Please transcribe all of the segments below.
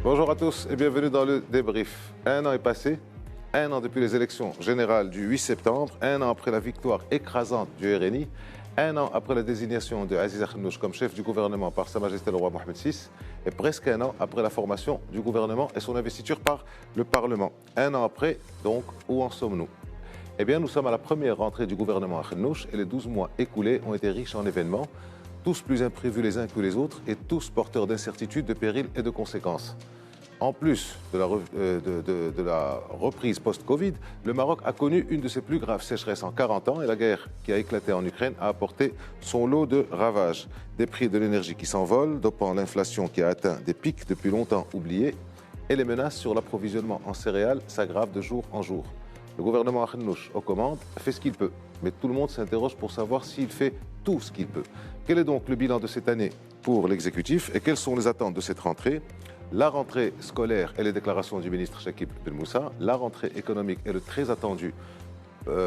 Bonjour à tous et bienvenue dans le débrief. Un an est passé, un an depuis les élections générales du 8 septembre, un an après la victoire écrasante du RNI, un an après la désignation de Aziz Akhannouch comme chef du gouvernement par Sa Majesté le roi Mohamed VI, et presque un an après la formation du gouvernement et son investiture par le Parlement. Un an après, donc, où en sommes-nous? Eh bien, nous sommes à la première rentrée du gouvernement Akhannouch et les 12 mois écoulés ont été riches en événements, tous plus imprévus les uns que les autres et tous porteurs d'incertitudes, de périls et de conséquences. En plus de la reprise post-Covid, le Maroc a connu une de ses plus graves sécheresses en 40 ans et la guerre qui a éclaté en Ukraine a apporté son lot de ravages. Des prix de l'énergie qui s'envolent, dopant l'inflation qui a atteint des pics depuis longtemps oubliés, et les menaces sur l'approvisionnement en céréales s'aggravent de jour en jour. Le gouvernement Akhannouch aux commandes fait ce qu'il peut, mais tout le monde s'interroge pour savoir s'il fait tout ce qu'il peut. Quel est donc le bilan de cette année pour l'exécutif et quelles sont les attentes de cette rentrée? La rentrée scolaire et les déclarations du ministre Chakib Ben Moussa, la rentrée économique et le très attendu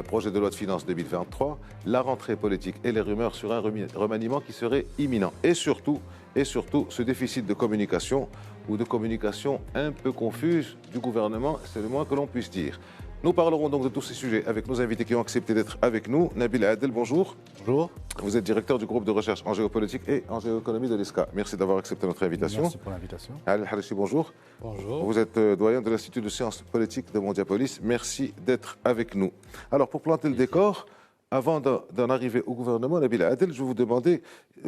projet de loi de finances 2023, la rentrée politique et les rumeurs sur un remaniement qui serait imminent. Et surtout, ce déficit de communication ou de communication un peu confuse du gouvernement, c'est le moins que l'on puisse dire. Nous parlerons donc de tous ces sujets avec nos invités qui ont accepté d'être avec nous. Nabil Adel, bonjour. Bonjour. Vous êtes directeur du groupe de recherche en géopolitique et en géoéconomie de l'ESCA. Merci d'avoir accepté notre invitation. Merci pour l'invitation. Al Harachi, bonjour. Bonjour. Vous êtes doyen de l'Institut de sciences politiques de Mondiapolis. Merci d'être avec nous. Alors, pour planter le décor, avant d'en arriver au gouvernement, Nabil Adel, je vais vous demander,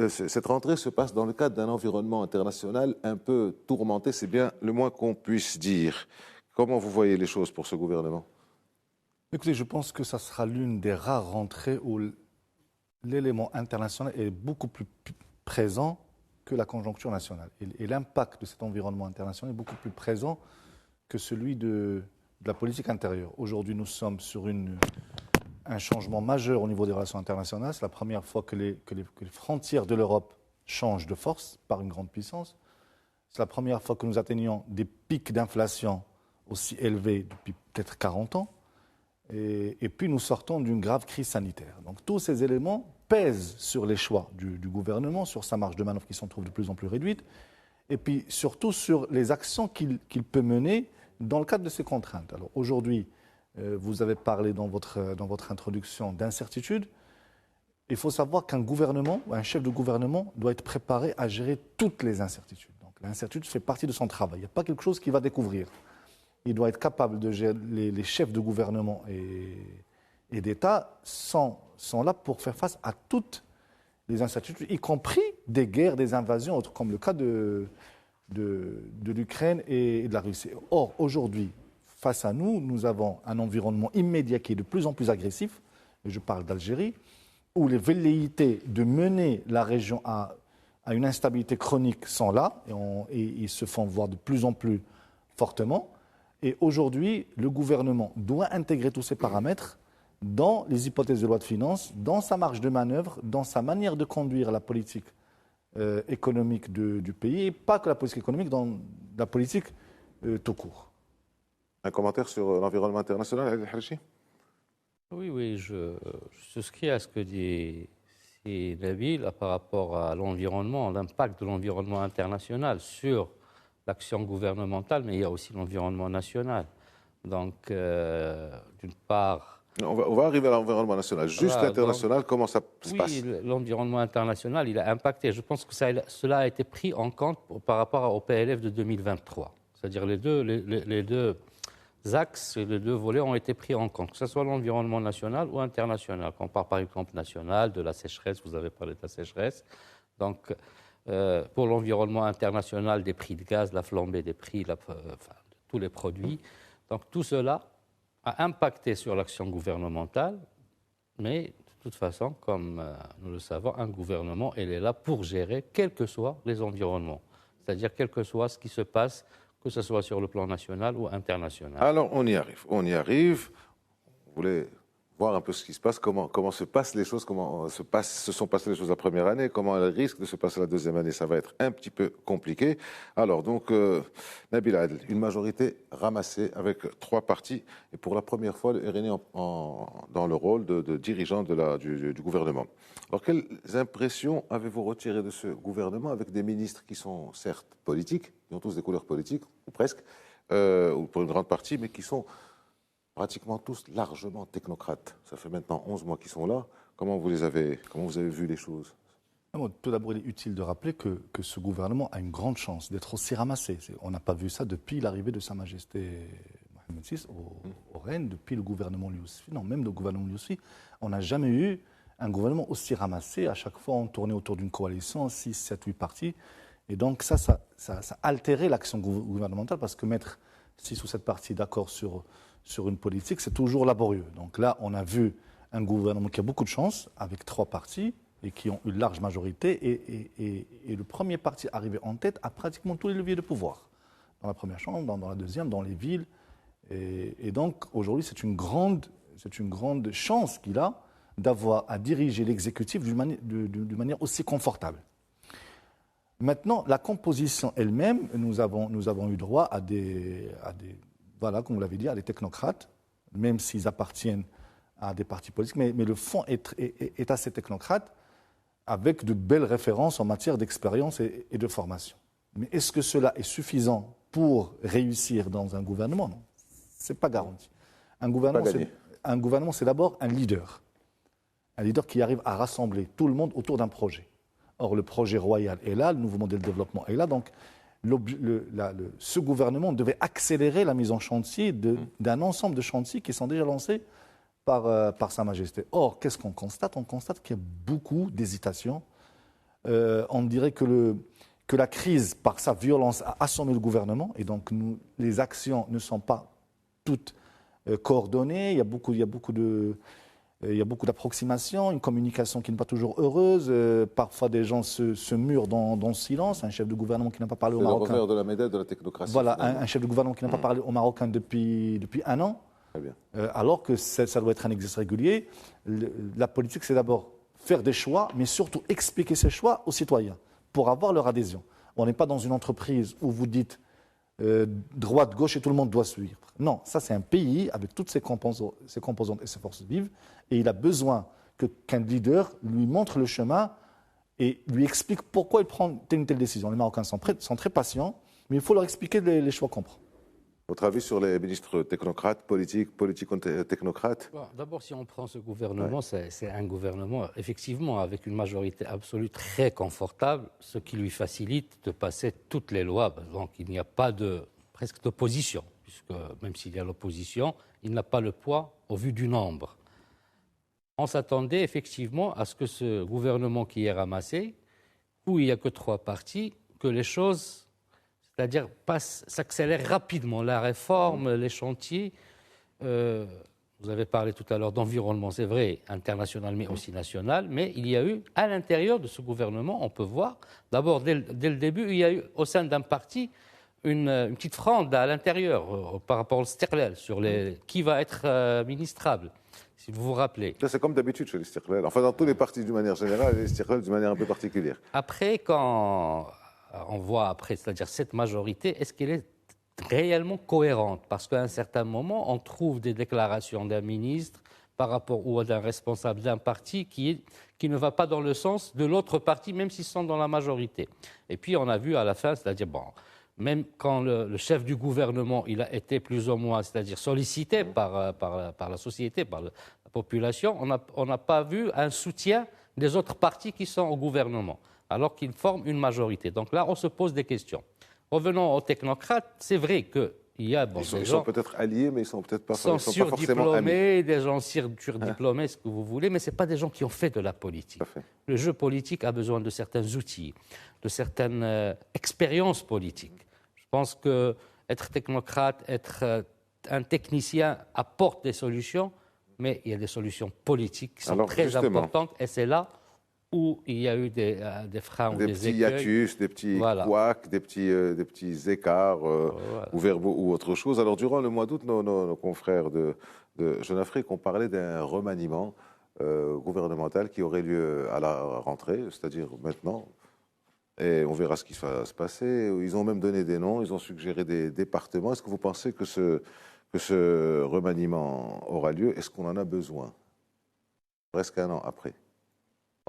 cette rentrée se passe dans le cadre d'un environnement international un peu tourmenté, c'est bien le moins qu'on puisse dire. Comment vous voyez les choses pour ce gouvernement ? Écoutez, je pense que ça sera l'une des rares rentrées où l'élément international est beaucoup plus présent que la conjoncture nationale. Et l'impact de cet environnement international est beaucoup plus présent que celui de la politique intérieure. Aujourd'hui, nous sommes sur un changement majeur au niveau des relations internationales. C'est la première fois que les frontières de l'Europe changent de force par une grande puissance. C'est la première fois que nous atteignons des pics d'inflation aussi élevés depuis peut-être 40 ans. Et puis nous sortons d'une grave crise sanitaire. Donc tous ces éléments pèsent sur les choix du gouvernement, sur sa marge de manœuvre qui s'en trouve de plus en plus réduite, et puis surtout sur les actions qu'il peut mener dans le cadre de ces contraintes. Alors aujourd'hui, vous avez parlé dans votre introduction d'incertitude. Il faut savoir qu'un gouvernement, un chef de gouvernement doit être préparé à gérer toutes les incertitudes. Donc l'incertitude fait partie de son travail. Il n'y a pas quelque chose qu'il va découvrir. Il doit être capable de gérer. Les chefs de gouvernement et d'État sont là pour faire face à toutes les incertitudes, y compris des guerres, des invasions, comme le cas de l'Ukraine et de la Russie. Or, aujourd'hui, face à nous, nous avons un environnement immédiat qui est de plus en plus agressif, et je parle d'Algérie, où les velléités de mener la région à une instabilité chronique sont là, et ils se font voir de plus en plus fortement. Et aujourd'hui, le gouvernement doit intégrer tous ces paramètres dans les hypothèses de loi de finances, dans sa marge de manœuvre, dans sa manière de conduire la politique économique du pays, et pas que la politique économique, dans la politique tout court. Un commentaire sur l'environnement international, Al Harachi ? Oui, je souscris à ce que dit Nabil par rapport à l'environnement, l'impact de l'environnement international sur l'action gouvernementale, mais il y a aussi l'environnement national. Donc, d'une part... On va arriver à l'environnement national. Juste l'international, comment ça se passe ? Oui, l'environnement international, il a impacté. Je pense que cela a été pris en compte par rapport au PLF de 2023. C'est-à-dire les deux axes, les deux volets ont été pris en compte, que ce soit l'environnement national ou international. Quand on parle par exemple national, de la sécheresse, vous avez parlé de la sécheresse. Donc, pour l'environnement international, des prix de gaz, la flambée des prix, tous les produits. Donc tout cela a impacté sur l'action gouvernementale, mais de toute façon, comme nous le savons, un gouvernement, il est là pour gérer quels que soient les environnements. C'est-à-dire quel que soit ce qui se passe, que ce soit sur le plan national ou international. Alors on y arrive. Vous voulez voir un peu ce qui se passe, comment se passent les choses, comment se sont passées les choses la première année, comment elles risquent de se passer la deuxième année. Ça va être un petit peu compliqué. Alors donc, Nabil Adel, une majorité ramassée avec 3 partis et pour la première fois le RNI dans le rôle de dirigeant du gouvernement. Alors quelles impressions avez-vous retirées de ce gouvernement avec des ministres qui sont certes politiques, qui ont tous des couleurs politiques, ou presque, ou pour une grande partie, mais qui sont pratiquement tous largement technocrates. Ça fait maintenant 11 mois qu'ils sont là. Comment vous avez vu les choses? Tout d'abord, il est utile de rappeler que ce gouvernement a une grande chance d'être aussi ramassé. On n'a pas vu ça depuis l'arrivée de Sa Majesté Mohamed VI au règne, depuis le gouvernement Yousfi. Non, même le gouvernement Yousfi, on n'a jamais eu un gouvernement aussi ramassé. À chaque fois, on tournait autour d'une coalition, 6, 7, 8 partis. Et donc ça a altéré l'action gouvernementale parce que mettre 6 ou 7 partis d'accord sur une politique, c'est toujours laborieux. Donc là, on a vu un gouvernement qui a beaucoup de chance, avec 3 partis, et qui ont une large majorité, et le premier parti arrivé en tête a pratiquement tous les leviers de pouvoir. Dans la première chambre, dans la deuxième, dans les villes. Et donc, aujourd'hui, c'est une grande chance qu'il a d'avoir à diriger l'exécutif d'une manière aussi confortable. Maintenant, la composition elle-même, nous avons eu droit à des voilà, comme vous l'avez dit, à des technocrates, même s'ils appartiennent à des partis politiques, mais le fond est assez technocrate, avec de belles références en matière d'expérience et de formation. Mais est-ce que cela est suffisant pour réussir dans un gouvernement? Non, ce n'est pas garanti. Un gouvernement, c'est d'abord un leader qui arrive à rassembler tout le monde autour d'un projet. Or, le projet royal est là, le nouveau modèle de développement est là, donc ce gouvernement devait accélérer la mise en chantier d'un ensemble de chantiers qui sont déjà lancés par Sa Majesté. Or, qu'est-ce qu'on constate? On constate qu'il y a beaucoup d'hésitations. On dirait que la crise, par sa violence, a assommé le gouvernement, et donc les actions ne sont pas toutes coordonnées. Il y a beaucoup d'approximations, une communication qui n'est pas toujours heureuse. Parfois, des gens se murent dans le silence. Un chef de gouvernement qui n'a pas parlé aux Marocains. C'est le revers de la médaille de la technocratie. Voilà, un chef de gouvernement qui n'a pas parlé aux Marocains depuis 1 an. Très bien. Alors que ça doit être un exercice régulier. La politique, c'est d'abord faire des choix, mais surtout expliquer ces choix aux citoyens pour avoir leur adhésion. On n'est pas dans une entreprise où vous dites droite, gauche et tout le monde doit suivre. Non, ça c'est un pays avec toutes ses composantes et ses forces vives, et il a besoin qu'un leader lui montre le chemin et lui explique pourquoi il prend telle ou telle décision. Les Marocains sont très patients, mais il faut leur expliquer les choix qu'on prend. Votre avis sur les ministres technocrates, politico-technocrates? D'abord, si on prend ce gouvernement, c'est un gouvernement, effectivement, avec une majorité absolue très confortable, ce qui lui facilite de passer toutes les lois. Donc, il n'y a pas presque d'opposition, puisque même s'il y a l'opposition, il n'a pas le poids au vu du nombre. On s'attendait effectivement à ce que ce gouvernement qui est ramassé, où il n'y a que 3 partis, que les choses... C'est-à-dire s'accélère rapidement. La réforme, les chantiers, vous avez parlé tout à l'heure d'environnement, c'est vrai, international mais aussi national, mais il y a eu, à l'intérieur de ce gouvernement, on peut voir, d'abord, dès le début, il y a eu, au sein d'un parti, une petite fronde à l'intérieur par rapport au Istiqlal, sur qui va être ministrable, si vous vous rappelez. Ça, c'est comme d'habitude chez l'Istiqlal. Enfin, dans tous les partis d'une manière générale, et l'Istiqlal d'une manière un peu particulière. Après, quand... on voit c'est-à-dire cette majorité, est-ce qu'elle est réellement cohérente? Parce qu'à un certain moment, on trouve des déclarations d'un ministre par rapport ou d'un responsable d'un parti qui ne va pas dans le sens de l'autre parti, même s'ils sont dans la majorité. Et puis on a vu à la fin, c'est-à-dire, même quand le chef du gouvernement il a été plus ou moins, c'est-à-dire sollicité par la société, par la population, on n'a pas vu un soutien des autres partis qui sont au gouvernement, alors qu'ils forment une majorité. Donc là, on se pose des questions. Revenons aux technocrates, c'est vrai qu'il y a... ils sont peut-être alliés, mais ils ne sont peut-être pas, forcément amis. Des gens surdiplômés, ce que vous voulez, mais ce n'est pas des gens qui ont fait de la politique. Le jeu politique a besoin de certains outils, de certaines expériences politiques. Je pense qu'être technocrate, être un technicien apporte des solutions, mais il y a des solutions politiques qui sont très importantes, et c'est là où il y a eu des freins ou des des petits écueils. hiatus, des petits Voilà. couacs, des petits écarts Voilà. ou verbaux ou autre chose. Alors, durant le mois d'août, nos confrères de Jeune Afrique ont parlé d'un remaniement gouvernemental qui aurait lieu à la rentrée, c'est-à-dire maintenant. Et on verra ce qui va se passer. Ils ont même donné des noms, ils ont suggéré des départements. Est-ce que vous pensez que ce remaniement aura lieu? Est-ce qu'on en a besoin? Presque un an après.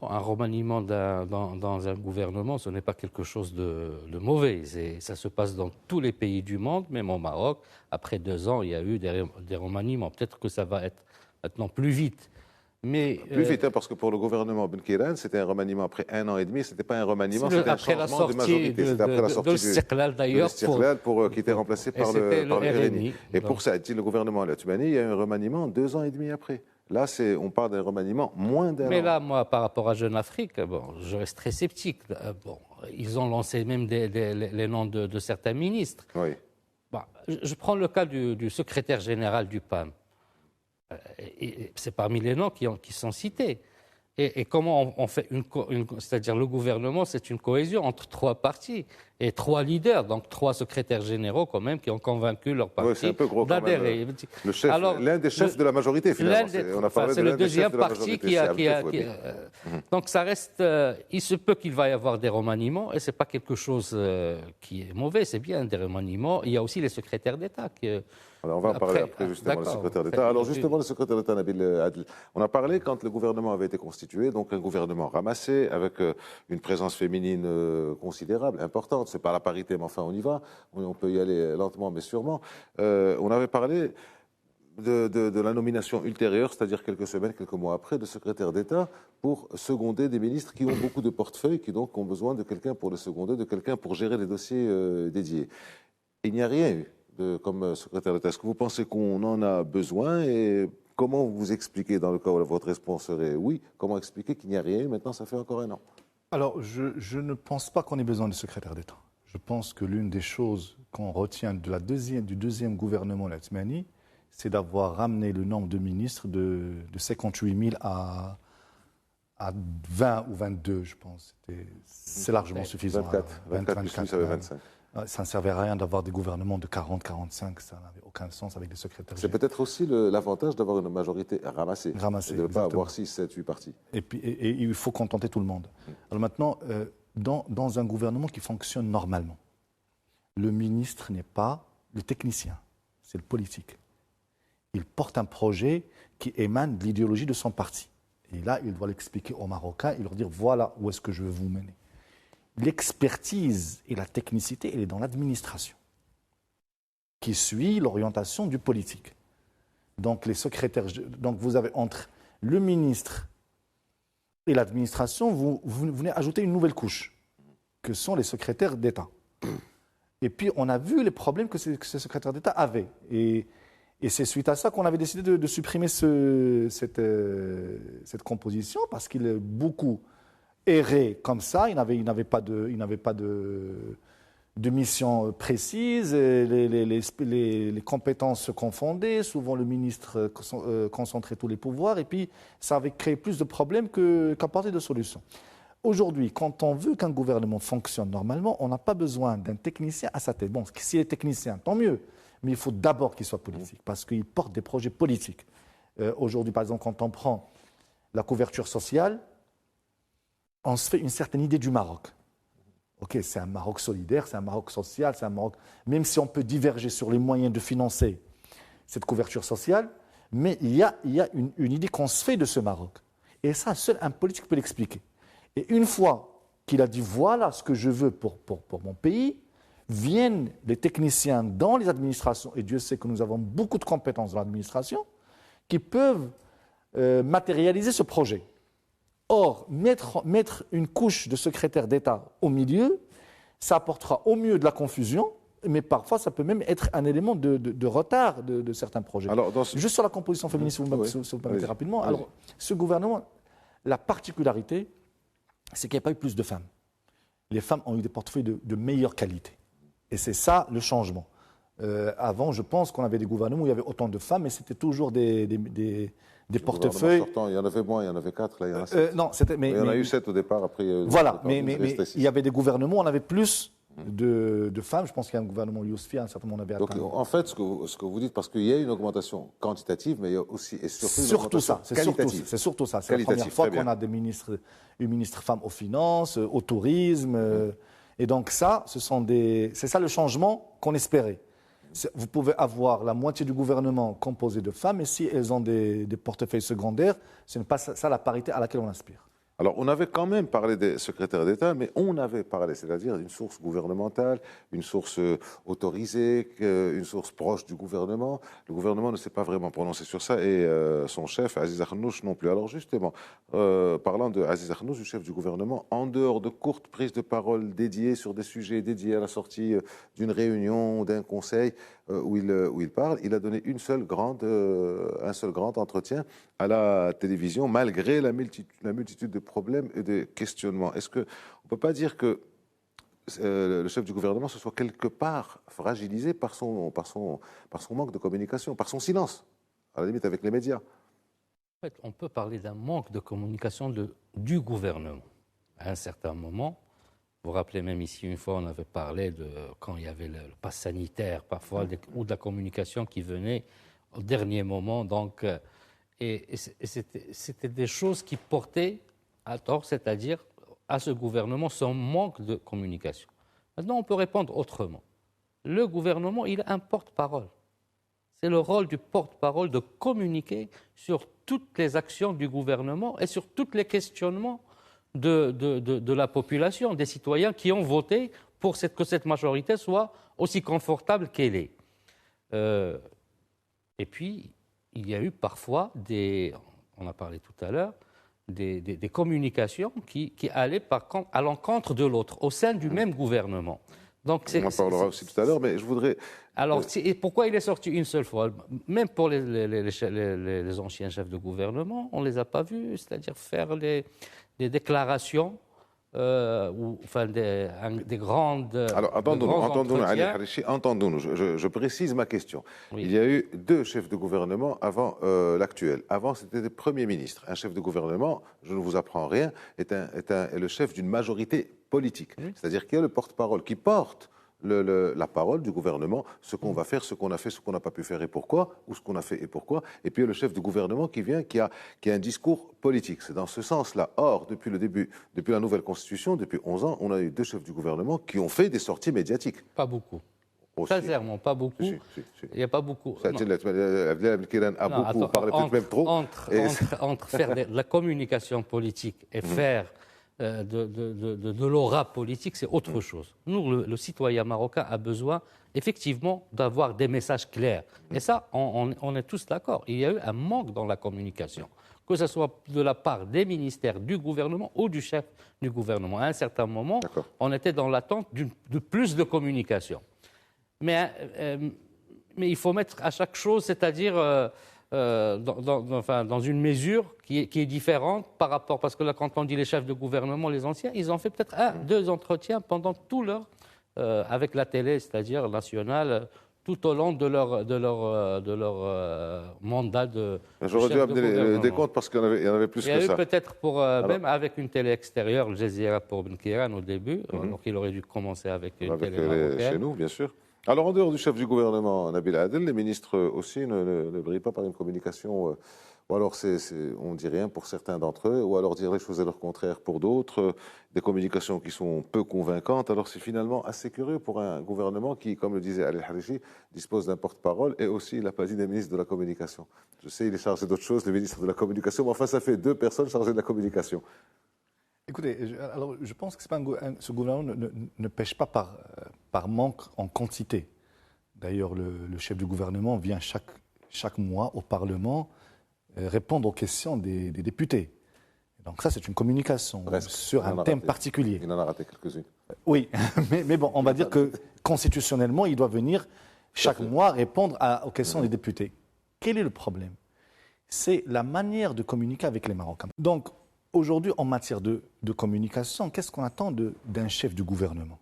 Un remaniement dans un gouvernement, ce n'est pas quelque chose de mauvais. Ça se passe dans tous les pays du monde, même au Maroc. Après 2 ans, il y a eu des remaniements. Peut-être que ça va être maintenant plus vite. Mais, plus vite, hein, parce que pour le gouvernement Ben Kiran, c'était un remaniement après 1 an et demi. Ce n'était pas un remaniement, c'était un changement de majorité. C'était après la sortie de l'Istiqlal, d'ailleurs, qui était remplacé par le RNI. Et pour ça, dit le gouvernement Al-Toumani, il y a eu un remaniement 2 ans et demi après. Là, on parle d'un remaniement moins d'un an. Mais là, moi, par rapport à Jeune Afrique, je reste très sceptique. Ils ont lancé même les noms de certains ministres. Oui. Je prends le cas du secrétaire général du PAM. C'est parmi les noms qui sont cités. Et comment on fait c'est-à-dire le gouvernement, c'est une cohésion entre 3 partis et 3 leaders, donc 3 secrétaires généraux quand même qui ont convaincu leur parti d'adhérer. L'un des chefs de la majorité, finalement. C'est le deuxième parti qui a. Donc ça reste. Il se peut qu'il va y avoir des remaniements et c'est pas quelque chose qui est mauvais, c'est bien des remaniements. Il y a aussi les secrétaires d'État Alors on va en parler après, justement, le secrétaire d'État. Alors, justement, le secrétaire d'État, Nabil Adel, on a parlé quand le gouvernement avait été constitué, donc un gouvernement ramassé, avec une présence féminine considérable, importante. C'est pas la parité, mais enfin, on y va. On peut y aller lentement, mais sûrement. On avait parlé de la nomination ultérieure, c'est-à-dire quelques semaines, quelques mois après, de secrétaire d'État pour seconder des ministres qui ont beaucoup de portefeuilles, qui donc ont besoin de quelqu'un pour les seconder, de quelqu'un pour gérer les dossiers dédiés. Il n'y a rien eu comme secrétaire d'État. Est-ce que vous pensez qu'on en a besoin et comment vous expliquez, dans le cas où votre réponse serait oui, comment expliquer qu'il n'y a rien eu? Maintenant, ça fait encore un an. Alors, je ne pense pas qu'on ait besoin de secrétaire d'État. Je pense que l'une des choses qu'on retient du deuxième gouvernement Al-Toumani, c'est d'avoir ramené le nombre de ministres de 58 000 à 20 ou 22, je pense. C'est largement suffisant. 24 plus ça fait 25. Ça ne servait à rien d'avoir des gouvernements de 40, 45, ça n'avait aucun sens avec des secrétaires. C'est peut-être aussi l'avantage d'avoir une majorité ramassée et de ne pas avoir 6, 7, 8 partis. Et il faut contenter tout le monde. Alors maintenant, dans un gouvernement qui fonctionne normalement, le ministre n'est pas le technicien, c'est le politique. Il porte un projet qui émane de l'idéologie de son parti. Et là, il doit l'expliquer aux Marocains et leur dire voilà où est-ce que je veux vous mener. L'expertise et la technicité, elle est dans l'administration, qui suit l'orientation du politique. Donc, les secrétaires, donc vous avez entre le ministre et l'administration, vous venez ajouter une nouvelle couche, que sont les secrétaires d'État. Et puis, on a vu les problèmes que ces secrétaires d'État avaient. Et c'est suite à ça qu'on avait décidé de supprimer cette composition, parce qu'il est beaucoup erré comme ça, il n'avait pas de mission précise, les compétences se confondaient, souvent le ministre concentrait tous les pouvoirs, et puis ça avait créé plus de problèmes qu'apporté de solutions. Aujourd'hui, quand on veut qu'un gouvernement fonctionne normalement, on n'a pas besoin d'un technicien à sa tête. Bon, s'il est technicien, tant mieux, mais il faut d'abord qu'il soit politique, parce qu'il porte des projets politiques. Aujourd'hui, par exemple, quand on prend la couverture sociale, on se fait une certaine idée du Maroc. Ok, c'est un Maroc solidaire, c'est un Maroc social, c'est un Maroc... Même si on peut diverger sur les moyens de financer cette couverture sociale, mais il y a une idée qu'on se fait de ce Maroc. Et ça, seul un politique peut l'expliquer. Et une fois qu'il a dit voilà ce que je veux pour mon pays, viennent les techniciens dans les administrations, et Dieu sait que nous avons beaucoup de compétences dans l'administration, qui peuvent matérialiser ce projet. Or, mettre une couche de secrétaire d'État au milieu, ça apportera au mieux de la confusion, mais parfois ça peut même être un élément de retard de certains projets. Alors, juste sur la composition féminine, si vous me permettez rapidement. Alors, ce gouvernement, la particularité, c'est qu'il n'y a pas eu plus de femmes. Les femmes ont eu des portefeuilles de meilleure qualité. Et c'est ça le changement. Avant, je pense qu'on avait des gouvernements où il y avait autant de femmes, mais c'était toujours des portefeuilles. Sortant, il y en avait moins, il y en avait 4, là il y en a 7. Non, il y en a eu 7 au départ, après. Voilà, mais il y avait des gouvernements où on avait plus de femmes. Je pense qu'il y a un gouvernement Yousfi, à un certain moment, on avait atteint. Donc, en fait, ce que vous dites, parce qu'il y a une augmentation quantitative, mais il y a aussi et surtout une augmentation c'est qualitative. C'est surtout ça. C'est la première fois qu'on a une ministre femme aux finances, au tourisme. Et donc c'est ça le changement qu'on espérait. Vous pouvez avoir la moitié du gouvernement composé de femmes, et si elles ont des portefeuilles secondaires, ce n'est pas ça la parité à laquelle on aspire. Alors, on avait quand même parlé des secrétaires d'État, mais on avait parlé, c'est-à-dire d'une source gouvernementale, une source autorisée, une source proche du gouvernement. Le gouvernement ne s'est pas vraiment prononcé sur ça, et son chef, Aziz Akhnouch, non plus. Alors justement, parlant de Aziz Akhnouch, du chef du gouvernement, en dehors de courtes prises de parole dédiées sur des sujets dédiés à la sortie d'une réunion, d'un conseil où il parle, il a donné un seul grand entretien à la télévision, malgré la multitude de problèmes et de questionnements. Est-ce qu'on ne peut pas dire que le chef du gouvernement se soit quelque part fragilisé par son manque de communication, par son silence, à la limite avec les médias? En fait, on peut parler d'un manque de communication du gouvernement. À un certain moment, vous vous rappelez même ici, une fois, on avait parlé de quand il y avait le pass sanitaire, parfois, ou de la communication qui venait au dernier moment. Donc, et c'était des choses qui portaient à tort, c'est-à-dire à ce gouvernement, son manque de communication. Maintenant, on peut répondre autrement. Le gouvernement, il a un porte-parole. C'est le rôle du porte-parole de communiquer sur toutes les actions du gouvernement et sur tous les questionnements de la population, des citoyens qui ont voté pour que cette majorité soit aussi confortable qu'elle est. Et puis, il y a eu parfois on a parlé tout à l'heure, des communications qui allaient à l'encontre de l'autre, au sein du même gouvernement. Donc, on en parlera aussi tout à l'heure, mais je voudrais... Alors, et pourquoi il est sorti une seule fois? Même pour les anciens chefs de gouvernement, on ne les a pas vus, c'est-à-dire faire des déclarations, enfin des grandes... Alors, entendons-nous, Ali Harichi, entendons-nous. Je précise ma question. Oui. Il y a eu 2 chefs de gouvernement avant l'actuel. Avant, c'était des premiers ministres. Un chef de gouvernement, je ne vous apprends rien, est le chef d'une majorité politique. Oui. C'est-à-dire qu'il y a le porte-parole qui porte la parole du gouvernement, ce qu'on va faire, ce qu'on a fait, ce qu'on n'a pas pu faire et pourquoi, ou ce qu'on a fait et pourquoi. Et puis il y a le chef du gouvernement qui vient, qui a un discours politique. C'est dans ce sens-là. Or, depuis la nouvelle Constitution, depuis 11 ans, on a eu 2 chefs du gouvernement qui ont fait des sorties médiatiques. Pas beaucoup. Sincèrement, pas beaucoup. Il n'y a pas beaucoup. A beaucoup parlé peut-être même trop. Entre faire de la communication politique et faire de l'aura politique, c'est autre chose. Nous, le citoyen marocain a besoin effectivement d'avoir des messages clairs. Et ça, on est tous d'accord. Il y a eu un manque dans la communication, que ce soit de la part des ministères, du gouvernement ou du chef du gouvernement. À un certain moment, on était dans l'attente de plus de communication. Mais il faut mettre à chaque chose, c'est-à-dire... dans une mesure qui est différente par rapport, parce que là, quand on dit les chefs de gouvernement, les anciens, ils ont fait peut-être 2 entretiens pendant tout avec la télé, c'est-à-dire nationale, tout au long de leur mandat de J'aurais dû amener les décomptes parce qu'il y en avait plus que ça. Il y a eu peut-être même avec une télé extérieure, le Jazeera pour Ben Kiran au début, donc il aurait dû commencer avec une télé marocaine. Chez nous, bien sûr. Alors, en dehors du chef du gouvernement, Nabil Adel, les ministres aussi ne brillent pas par une communication, ou alors on ne dit rien pour certains d'entre eux, ou alors dire les choses à leur contraire pour d'autres, des communications qui sont peu convaincantes. Alors, c'est finalement assez curieux pour un gouvernement qui, comme le disait Ali Harichi, dispose d'un porte-parole et aussi, il n'a pas dit des ministres de la communication. Je sais, il est chargé d'autres choses, le ministre de la communication, mais enfin, ça fait 2 personnes chargées de la communication. Écoutez, alors je pense que ce gouvernement ne pêche pas par manque en quantité. D'ailleurs, le chef du gouvernement vient chaque mois au Parlement répondre aux questions des députés. Donc ça, c'est une communication sur un thème particulier. Il en a raté quelques-unes. Oui, mais bon, on va dire que constitutionnellement, il doit venir chaque mois répondre aux questions des députés. Quel est le problème? C'est la manière de communiquer avec les Marocains. Donc, aujourd'hui, en matière de communication, qu'est-ce qu'on attend d'un chef du gouvernement?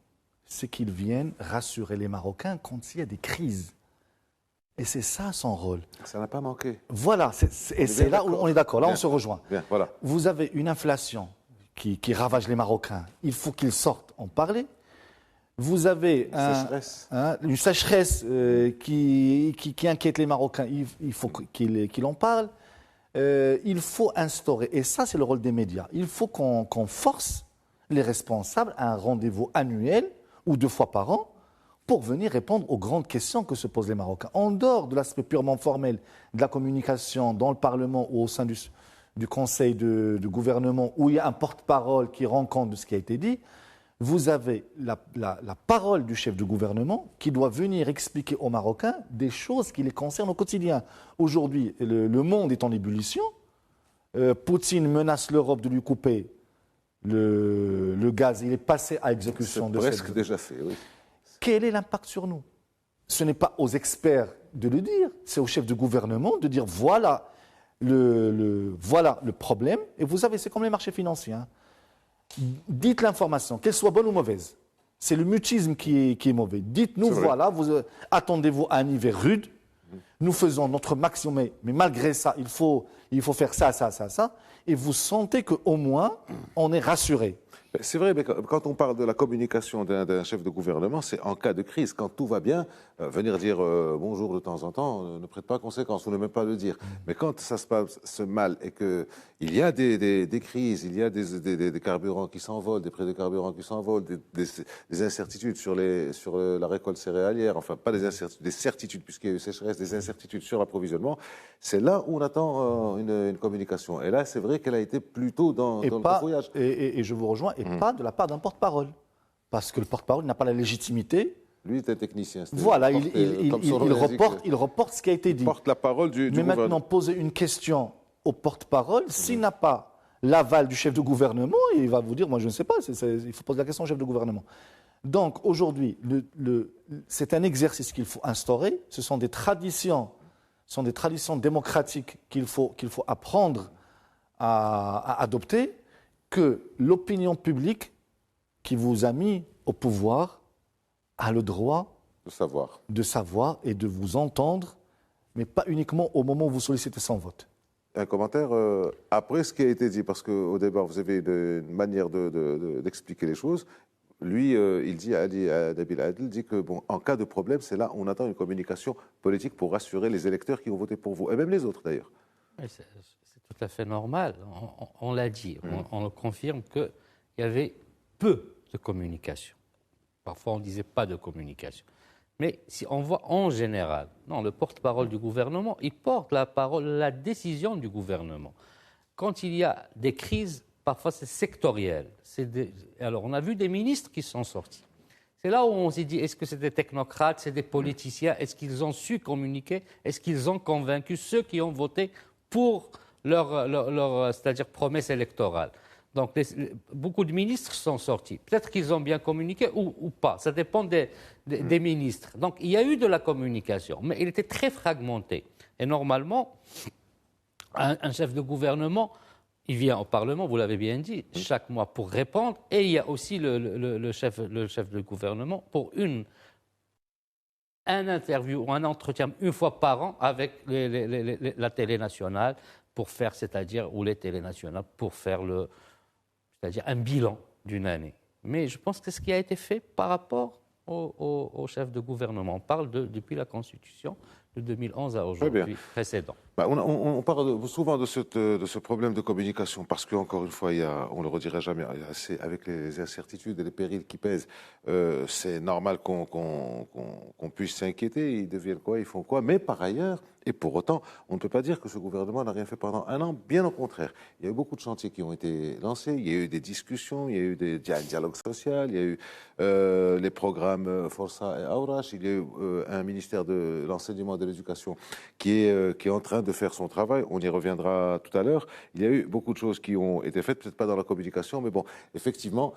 c'est qu'ils viennent rassurer les Marocains quand il y a des crises. Et c'est ça son rôle. Ça n'a pas manqué. Voilà, et c'est là où on est d'accord, là on se rejoint. Bien, voilà. Vous avez une inflation qui ravage les Marocains, il faut qu'ils sortent en parler. Vous avez une sécheresse qui inquiète les Marocains, il faut qu'ils en parlent. Il faut instaurer, et ça c'est le rôle des médias, il faut qu'on force les responsables à un rendez-vous annuel ou 2 fois par an pour venir répondre aux grandes questions que se posent les Marocains. En dehors de l'aspect purement formel de la communication dans le Parlement ou au sein du Conseil de gouvernement, où il y a un porte-parole qui rend compte de ce qui a été dit, vous avez la parole du chef de gouvernement qui doit venir expliquer aux Marocains des choses qui les concernent au quotidien. Aujourd'hui, le monde est en ébullition. Poutine menace l'Europe de lui couper le gaz. Il est passé à exécution de cette... C'est presque déjà fait, oui. Quel est l'impact sur nous? Ce n'est pas aux experts de le dire, c'est au chef de gouvernement de dire voilà voilà le problème. Et vous savez, c'est comme les marchés financiers. Dites l'information, qu'elle soit bonne ou mauvaise. C'est le mutisme qui est mauvais. Dites-nous, voilà, attendez-vous à un niveau rude. Nous faisons notre maximum, mais malgré ça, il faut faire ça. Et vous sentez qu'au moins, on est rassuré. C'est vrai, mais quand on parle de la communication d'un chef de gouvernement, c'est en cas de crise. Quand tout va bien, venir dire bonjour de temps en temps ne prête pas conséquence, ou ne même pas le dire. Mais quand ça se passe mal et qu'il y a des crises, il y a des carburants qui s'envolent, des prix de carburant qui s'envolent, des incertitudes sur la récolte céréalière, enfin pas des incertitudes, des certitudes puisqu'il y a eu sécheresse, des incertitudes sur l'approvisionnement, c'est là où on attend une communication. Et là, c'est vrai qu'elle a été plutôt dans le bafouillage. Et je vous rejoins. Et pas de la part d'un porte-parole. Parce que le porte-parole n'a pas la légitimité. Lui est un technicien. Voilà, il reporte ce qui a été dit. Il porte la parole du gouvernement. Mais maintenant, poser une question au porte-parole, s'il n'a pas l'aval du chef de gouvernement, il va vous dire, moi je ne sais pas, il faut poser la question au chef de gouvernement. Donc aujourd'hui, c'est un exercice qu'il faut instaurer, ce sont des traditions démocratiques qu'il faut apprendre à adopter, que l'opinion publique qui vous a mis au pouvoir a le droit de savoir et de vous entendre, mais pas uniquement au moment où vous sollicitez son vote. Un commentaire après ce qui a été dit, parce qu'au départ, vous avez une manière d'expliquer les choses. Lui, il dit, Nabil Adel dit que en cas de problème, c'est là où on attend une communication politique pour rassurer les électeurs qui ont voté pour vous, et même les autres d'ailleurs. C'est tout à fait normal, on l'a dit, on le confirme qu'il y avait peu de communication. Parfois on ne disait pas de communication. Mais si on voit en général, le porte-parole du gouvernement, il porte la décision du gouvernement. Quand il y a des crises, parfois c'est sectoriel. Alors on a vu des ministres qui sont sortis. C'est là où on s'est dit, est-ce que c'est des technocrates, c'est des politiciens, est-ce qu'ils ont su communiquer, est-ce qu'ils ont convaincu ceux qui ont voté pour leur c'est-à-dire promesse électorale. Donc beaucoup de ministres sont sortis. Peut-être qu'ils ont bien communiqué ou pas. Ça dépend des ministres. Donc il y a eu de la communication, mais il était très fragmenté. Et normalement, un chef de gouvernement, il vient au Parlement, vous l'avez bien dit, chaque mois pour répondre. Et il y a aussi le chef de gouvernement pour un interview ou un entretien une fois par an avec la télé nationale pour faire, ou les télés nationales pour faire c'est-à-dire un bilan d'une année. Mais je pense que ce qui a été fait par rapport au chef de gouvernement, on parle depuis la Constitution de 2011 à aujourd'hui précédent. On parle souvent de ce problème de communication parce qu'encore une fois, on ne le redira jamais, avec les incertitudes et les périls qui pèsent, c'est normal qu'on puisse s'inquiéter. Ils deviennent quoi, ils font quoi. Mais par ailleurs, et pour autant, on ne peut pas dire que ce gouvernement n'a rien fait pendant un an, bien au contraire. Il y a eu beaucoup de chantiers qui ont été lancés, il y a eu des discussions, il y a eu un dialogue social, il y a eu les programmes Força et Aurash, il y a eu un ministère de l'enseignement et de l'éducation qui est en train de faire son travail, on y reviendra tout à l'heure. Il y a eu beaucoup de choses qui ont été faites, peut-être pas dans la communication, mais bon, effectivement,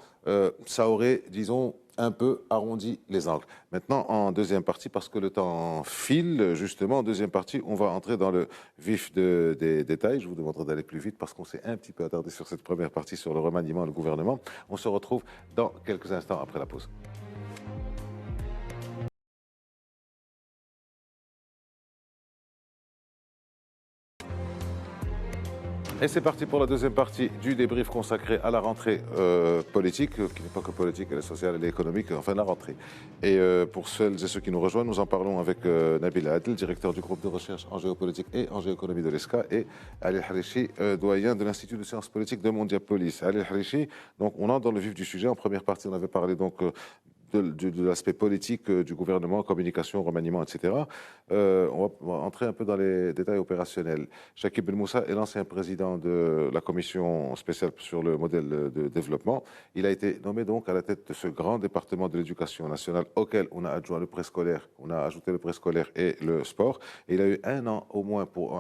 ça aurait, disons, un peu arrondi les angles. Maintenant, en deuxième partie, parce que le temps file, justement, en deuxième partie, on va entrer dans le vif des détails. Je vous demanderai d'aller plus vite parce qu'on s'est un petit peu attardé sur cette première partie, sur le remaniement et le gouvernement. On se retrouve dans quelques instants après la pause. Et c'est parti pour la deuxième partie du débrief consacré à la rentrée politique, qui n'est pas que politique, elle est sociale, elle est économique, enfin la rentrée. Et pour celles et ceux qui nous rejoignent, nous en parlons avec Nabil Adel, directeur du groupe de recherche en géopolitique et en géoéconomie de l'ESCA, et Ali Harichi, doyen de l'Institut de sciences politiques de Mondiapolis. Ali Harichi, donc on entre dans le vif du sujet. En première partie, on avait parlé donc de l'aspect politique du gouvernement, communication, remaniement, etc. On va entrer un peu dans les détails opérationnels. Chakib Ben Moussa est l'ancien président de la commission spéciale sur le modèle de développement. Il a été nommé donc à la tête de ce grand département de l'éducation nationale auquel on a adjoint le préscolaire, on a ajouté le préscolaire et le sport. Et il a eu un an au moins pour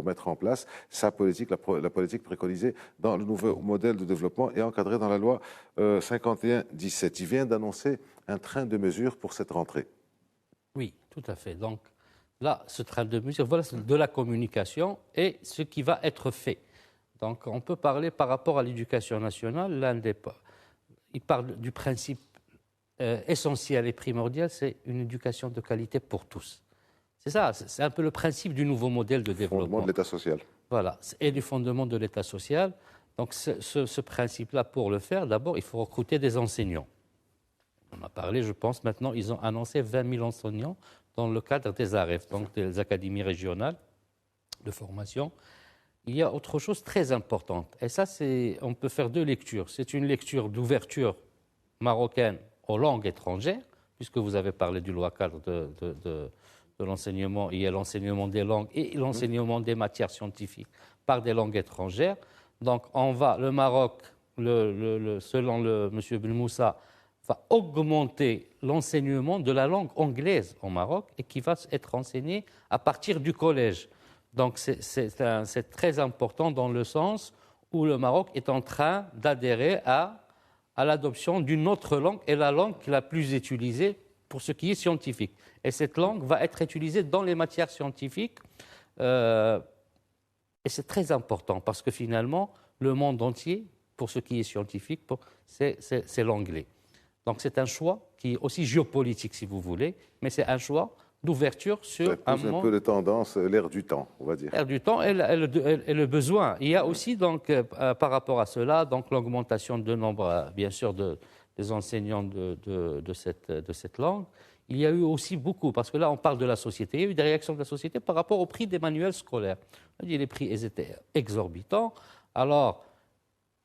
mettre en place sa politique, la politique préconisée dans le nouveau modèle de développement et encadrée dans la loi 51-17. Il vient d'annoncer un train de mesures pour cette rentrée. Oui, tout à fait. Donc là, ce train de mesures, voilà de la communication et ce qui va être fait. Donc on peut parler par rapport à l'éducation nationale, il parle du principe essentiel et primordial, c'est une éducation de qualité pour tous. C'est ça, c'est un peu le principe du nouveau modèle de développement. Fondement de l'État social. Voilà, et du fondement de l'État social. Donc ce principe-là, pour le faire, d'abord, il faut recruter des enseignants. On a parlé, je pense, maintenant, ils ont annoncé 20 000 enseignants dans le cadre des AREF, donc des académies régionales de formation. Il y a autre chose très importante, et ça, on peut faire deux lectures. C'est une lecture d'ouverture marocaine aux langues étrangères, puisque vous avez parlé du loi cadre de l'enseignement. Il y a l'enseignement des langues et l'enseignement des matières scientifiques par des langues étrangères. Donc, le Maroc, selon M. Ben Moussa, va augmenter l'enseignement de la langue anglaise au Maroc et qui va être enseigné à partir du collège. Donc, c'est très important dans le sens où le Maroc est en train d'adhérer à l'adoption d'une autre langue et la langue la plus utilisée pour ce qui est scientifique. Et cette langue va être utilisée dans les matières scientifiques. Et c'est très important parce que finalement, le monde entier, pour ce qui est scientifique, c'est l'anglais. Donc c'est un choix qui est aussi géopolitique, si vous voulez, mais c'est un choix d'ouverture sur un peu de tendance, l'air du temps, on va dire. L'air du temps et le besoin. Il y a aussi, donc, par rapport à cela, donc, l'augmentation de nombre, bien sûr, des enseignants de cette langue. Il y a eu aussi beaucoup, parce que là, on parle de la société, il y a eu des réactions de la société par rapport au prix des manuels scolaires. On dit les prix étaient exorbitants. Alors,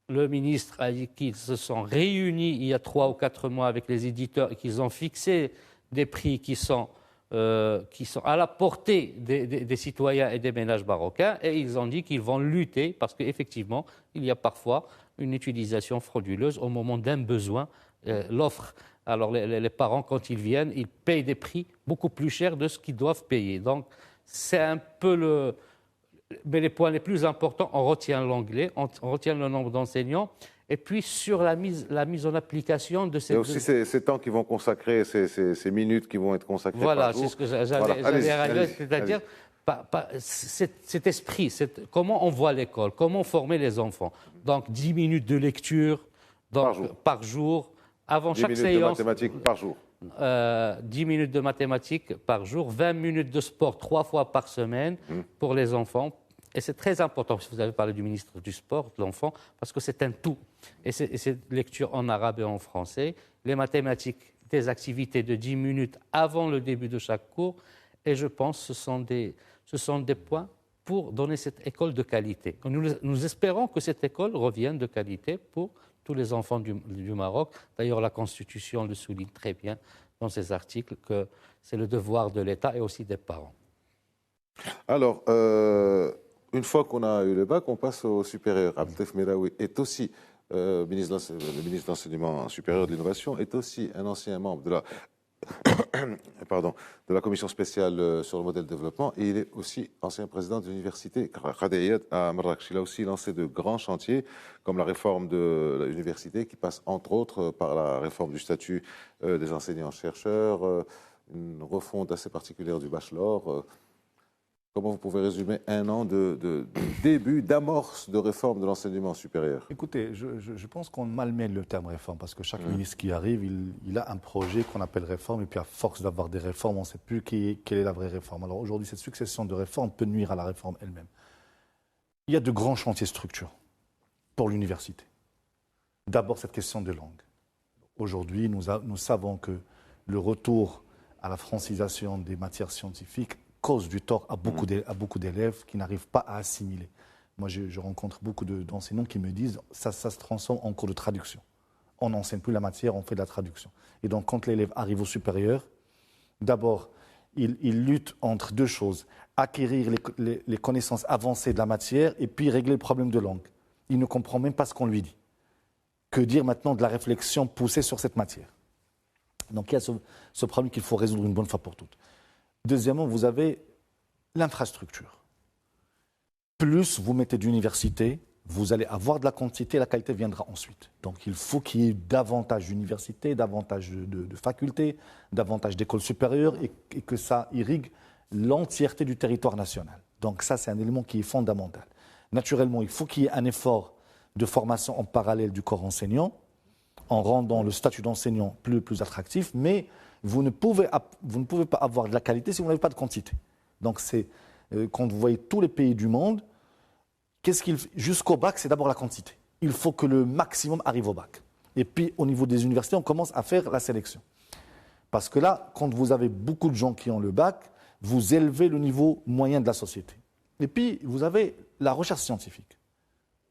le ministre a dit qu'ils se sont réunis il y a 3 ou 4 mois avec les éditeurs et qu'ils ont fixé des prix qui sont à la portée des citoyens et des ménages marocains, et ils ont dit qu'ils vont lutter parce qu'effectivement, il y a parfois une utilisation frauduleuse au moment d'un besoin. L'offre, alors les parents, quand ils viennent, ils payent des prix beaucoup plus chers de ce qu'ils doivent payer. Donc, c'est un peu mais les points les plus importants, on retient l'anglais, on retient le nombre d'enseignants, et puis sur la mise en application de ces... Et aussi ces temps qui vont consacrer, ces minutes qui vont être consacrées par jour. Voilà, c'est ce que j'allais arriver, c'est-à-dire cet esprit, comment on voit l'école, comment former les enfants. Donc 10 minutes de lecture par jour, avant chaque séance. 10 minutes de mathématiques par jour. 10 minutes de mathématiques par jour, 20 minutes de sport 3 fois par semaine pour les enfants. Et c'est très important, si vous avez parlé du ministre du Sport, de l'enfant, parce que c'est un tout. Et c'est lecture en arabe et en français. Les mathématiques, des activités de 10 minutes avant le début de chaque cours. Et je pense que ce sont des points pour donner cette école de qualité. Nous espérons que cette école revienne de qualité pour tous les enfants du Maroc. D'ailleurs, la Constitution le souligne très bien dans ses articles, que c'est le devoir de l'État et aussi des parents. Alors, une fois qu'on a eu le bac, on passe au supérieur. Abdel Melaoui est aussi, le ministre de l'Enseignement supérieur de l'Innovation, est aussi un ancien membre de la commission spéciale sur le modèle de développement, et il est aussi ancien président de l'université Khadéiat à Marrakech. Il a aussi lancé de grands chantiers, comme la réforme de l'université, qui passe entre autres par la réforme du statut des enseignants-chercheurs, une refonte assez particulière du bachelor. Comment vous pouvez résumer un an de début, d'amorce de réforme de l'enseignement supérieur? Écoutez, je pense qu'on malmène le terme réforme parce que chaque ministre qui arrive, il a un projet qu'on appelle réforme, et puis à force d'avoir des réformes, on ne sait plus quelle est la vraie réforme. Alors aujourd'hui, cette succession de réformes peut nuire à la réforme elle-même. Il y a de grands chantiers structurants pour l'université. D'abord, cette question de langue. Aujourd'hui, nous savons que le retour à la francisation des matières scientifiques cause du tort à beaucoup d'élèves qui n'arrivent pas à assimiler. Moi, je rencontre beaucoup d'enseignants qui me disent ça se transforme en cours de traduction. On n'enseigne plus la matière, on fait de la traduction. Et donc, quand l'élève arrive au supérieur, d'abord, il lutte entre deux choses. Acquérir les connaissances avancées de la matière et puis régler le problème de langue. Il ne comprend même pas ce qu'on lui dit. Que dire maintenant de la réflexion poussée sur cette matière? Donc il y a ce problème qu'il faut résoudre une bonne fois pour toutes. Deuxièmement, vous avez l'infrastructure. Plus vous mettez d'universités, vous allez avoir de la quantité, la qualité viendra ensuite. Donc il faut qu'il y ait davantage d'universités, davantage de facultés, davantage d'écoles supérieures et que ça irrigue l'entièreté du territoire national. Donc ça, c'est un élément qui est fondamental. Naturellement, il faut qu'il y ait un effort de formation en parallèle du corps enseignant, en rendant le statut d'enseignant plus attractif, mais vous ne pouvez pas avoir de la qualité si vous n'avez pas de quantité. Donc quand vous voyez tous les pays du monde, jusqu'au bac, c'est d'abord la quantité. Il faut que le maximum arrive au bac. Et puis, au niveau des universités, on commence à faire la sélection. Parce que là, quand vous avez beaucoup de gens qui ont le bac, vous élevez le niveau moyen de la société. Et puis, vous avez la recherche scientifique,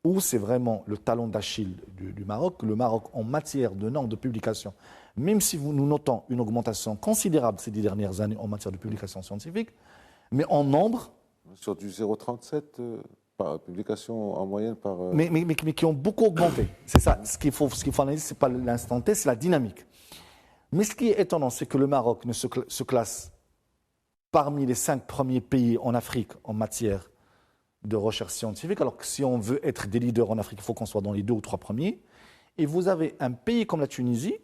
où c'est vraiment le talon d'Achille du Maroc. Le Maroc, en matière de nombre de publications, même si nous notons une augmentation considérable ces 10 dernières années en matière de publications scientifiques, mais en nombre... Sur du 0,37 par publication en moyenne par... Mais qui ont beaucoup augmenté. C'est ça. Ce qu'il faut analyser, ce n'est pas l'instant T, c'est la dynamique. Mais ce qui est étonnant, c'est que le Maroc ne se classe parmi les 5 premiers pays en Afrique en matière de recherche scientifique, alors que si on veut être des leaders en Afrique, il faut qu'on soit dans les 2 ou 3 premiers. Et vous avez un pays comme la Tunisie,